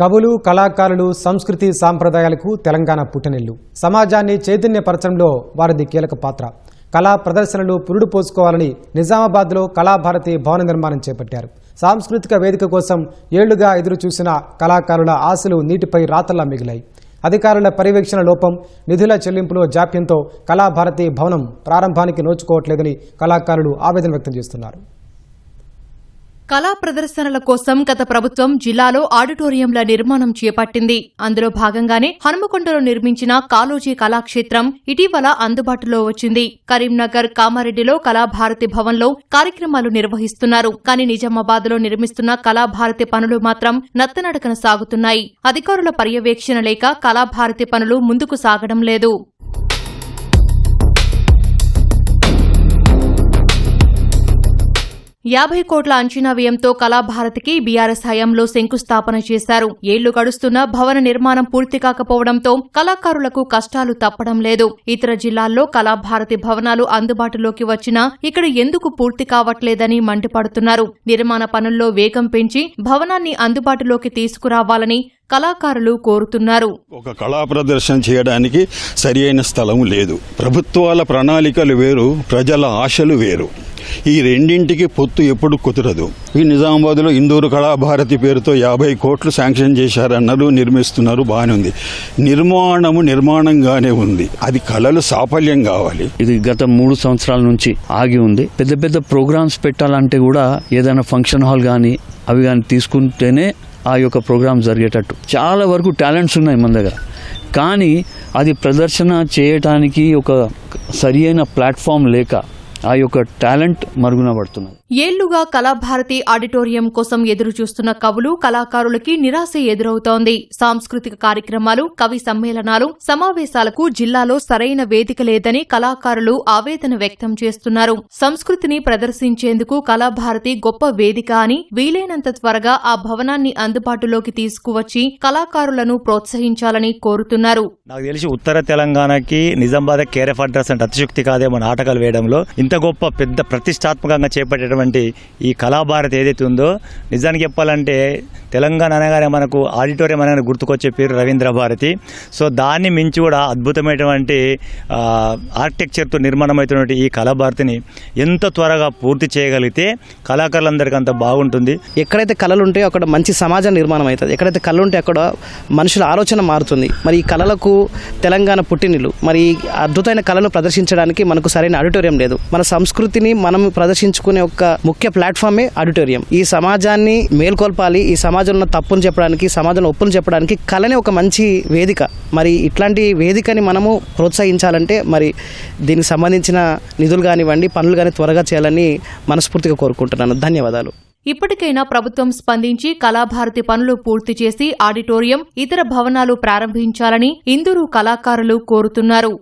కవులు, కళాకారులు సంస్కృతి సాంప్రదాయాలకు తెలంగాణ పుట్టినిల్లు. సమాజాన్ని చైతన్యపరచడంలో వారిది కీలక పాత్ర. కళా ప్రదర్శనలు పురుడు పోసుకోవాలని నిజామాబాద్లో కళాభారతి భవన నిర్మాణం చేపట్టారు. సాంస్కృతిక వేదిక కోసం ఏళ్లుగా ఎదురుచూసిన కళాకారుల ఆశలు నీటిపై రాతల్లా మిగిలాయి. అధికారుల పర్యవేక్షణ లోపం, నిధుల చెల్లింపులో జాప్యంతో కళాభారతి భవనం ప్రారంభానికి నోచుకోవట్లేదని కళాకారులు ఆవేదన వ్యక్తం చేస్తున్నారు. కళా ప్రదర్శనల కోసం గత ప్రభుత్వం జిల్లాలో ఆడిటోరియంల నిర్మాణం చేపట్టింది. అందులో భాగంగానే హనుమకొండలో నిర్మించిన కాళోజీ కళాక్షేత్రం ఇటీవల అందుబాటులో వచ్చింది. కరీంనగర్, కామారెడ్డిలో కళాభారతి భవన్లో కార్యక్రమాలు నిర్వహిస్తున్నారు. కానీ నిజామాబాద్లో నిర్మిస్తున్న కళాభారతి పనులు మాత్రం నత్తనడకన సాగుతున్నాయి. అధికారుల పర్యవేక్షణ లేక కళాభారతి పనులు ముందుకు సాగడం లేదు. ₹50 కోట్ల అంచనా వ్యయంతో కళాభారతికి బీఆర్ఎస్ హయాంలో శంకుస్థాపన చేశారు. ఏళ్లు గడుస్తున్నా భవన నిర్మాణం పూర్తి కాకపోవడంతో కళాకారులకు కష్టాలు తప్పడం లేదు. ఇతర జిల్లాల్లో కళాభారతి భవనాలు అందుబాటులోకి వచ్చినా ఇక్కడ ఎందుకు పూర్తి కావట్లేదని మండిపడుతున్నారు. నిర్మాణ పనుల్లో వేగం పెంచి భవనాన్ని అందుబాటులోకి తీసుకురావాలని కళాకారులు కోరుతున్నారు. ఒక కళా ప్రదర్శన చేయడానికి సరియైన స్థలం లేదు. ప్రభుత్వాల ప్రణాళికలు వేరు, ప్రజల ఆశలు వేరు. ఈ రెండింటికి పొత్తు ఎప్పుడు కుదరదు. ఈ నిజామాబాద్లో ఇందూరు కళాభారతి పేరుతో 50 కోట్లు శాంక్షన్ చేశారన్నారు, నిర్మిస్తున్నారు, బాగానే ఉంది. నిర్మాణంగానే ఉంది. అది కళలు సాఫల్యం కావాలి. ఇది గత 3 సంవత్సరాల నుంచి ఆగి ఉంది. పెద్ద పెద్ద ప్రోగ్రామ్స్ పెట్టాలంటే కూడా ఏదైనా ఫంక్షన్ హాల్ కానీ అవి కానీ తీసుకుంటేనే ఆ యొక్క ప్రోగ్రామ్ జరిగేటట్టు. చాలా వరకు టాలెంట్స్ ఉన్నాయి మన దగ్గర, కానీ అది ప్రదర్శన చేయటానికి ఒక సరి అయిన ప్లాట్ఫామ్ లేక ఆ యొక్క టాలెంట్ మరుగున పడుతున్నది. ఏళ్లుగా కళాభారతి ఆడిటోరియం కోసం ఎదురుచూస్తున్న కవులు, కళాకారులకి నిరాశ ఎదురవుతోంది. సాంస్కృతిక కార్యక్రమాలు, కవి సమ్మేళనాలు, సమావేశాలకు జిల్లాలో సరైన వేదిక లేదని కళాకారులు ఆవేదన వ్యక్తం చేస్తున్నారు. సంస్కృతిని ప్రదర్శించేందుకు కళాభారతి గొప్ప వేదిక అని, వీలైనంత త్వరగా ఆ భవనాన్ని అందుబాటులోకి తీసుకువచ్చి కళాకారులను ప్రోత్సహించాలని కోరుతున్నారు. నాకు తెలిసి ఉత్తర తెలంగాణకి నిజామాబాద్ కేర్ ఆఫ్ అడ్రస్ అంటే అతిశక్తి కాదేమో నాటకాలు వేయడంలో ఇంత గొప్ప పెద్ద ప్రతిష్టాత్మకంగా చేపట్టేటువంటి ఈ కళాభారతి ఏదైతే ఉందో, నిజానికి చెప్పాలంటే తెలంగాణ అనగానే మనకు ఆడిటోరియం అనగానే గుర్తుకొచ్చే పేరు రవీంద్ర భారతి. సో దాన్ని మించి కూడా అద్భుతమైనటువంటి ఆర్కిటెక్చర్తో నిర్మాణమైనటువంటి ఈ కళాభారతిని ఎంత త్వరగా పూర్తి చేయగలిగితే కళాకారులందరికీ అంత బాగుంటుంది. ఎక్కడైతే కళలు ఉంటాయో అక్కడ మంచి సమాజం నిర్మాణం అవుతుంది. ఎక్కడైతే కళలు ఉంటే అక్కడ మనుషుల ఆలోచన మారుతుంది. మరి ఈ కళలకు తెలంగాణ పుట్టినిల్లు. మరి ఈ అద్భుతమైన కళను ప్రదర్శించడానికి మనకు సరైన ఆడిటోరియం లేదు. మన సంస్కృతిని మనం ప్రదర్శించుకునే ఒక ముఖ్య ప్లాట్ఫామే ఆడిటోరియం. ఈ సమాజాన్ని మేల్కొల్పాలి. ఈ సమాజంలో తప్పును చెప్పడానికి, సమాజంలో ఒప్పును చెప్పడానికి కళనే ఒక మంచి వేదిక. మరి ఇట్లాంటి వేదికని మనము ప్రోత్సహించాలంటే మరి దీనికి సంబంధించిన నిధులు కానివ్వండి, పనులు కానీ త్వరగా చేయాలని మనస్ఫూర్తిగా కోరుకుంటున్నాను. ధన్యవాదాలు. ఇప్పటికైనా ప్రభుత్వం స్పందించి కళాభారతి పనులు పూర్తి చేసి ఆడిటోరియం, ఇతర భవనాలు ప్రారంభించాలని ఇందూరు కళాకారులు కోరుతున్నారు.